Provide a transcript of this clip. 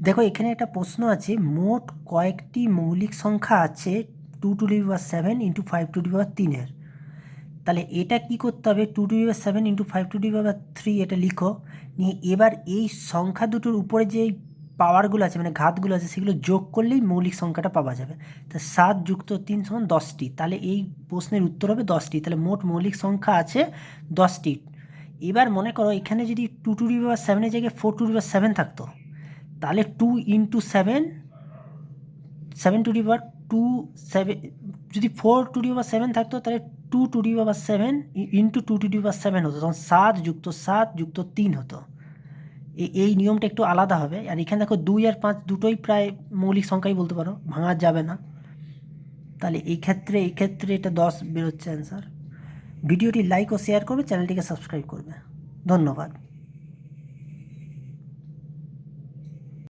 দেখো এখানে একটা প্রশ্ন আছে, মোট কয়েকটি মৌলিক সংখ্যা আছে 2^7 × 5^3 তাহলে এটা কি করতে হবে, 2^7 × 5^3 এটা লিখো, নিয়ে এবার এই সংখ্যা দুটোর উপরে যে পাওয়ারগুলো আছে মানে ঘাতগুলো আছে সেগুলো যোগ করলেই মৌলিক সংখ্যাটা পাওয়া যাবে। তা 7 + 3 = 10টি, তাহলে এই প্রশ্নের উত্তর হবে 10টি। তাহলে মোট মৌলিক সংখ্যা আছে 10টি। এবার মনে করো এখানে যদি 2^7 জায়গায় 4^7 থাকতো, তাহলে 2 × 7, 7^2 যদি 4^7 থাকতো তাহলে 2^7 × 2^7 হতো, তখন 7 + 7 + 3 হতো। এই নিয়মটা একটু আলাদা হবে। আর এখানে দেখো 2 আর 5 দুটোই প্রায় মৌলিক সংখ্যাই বলতে পারো, ভাঙা যাবে না। তাহলে এই ক্ষেত্রে এটা 10 বেরোচ্ছে অ্যান্সার। ভিডিওটি লাইক ও শেয়ার করবে, চ্যানেলটিকে সাবস্ক্রাইব করবে। ধন্যবাদ।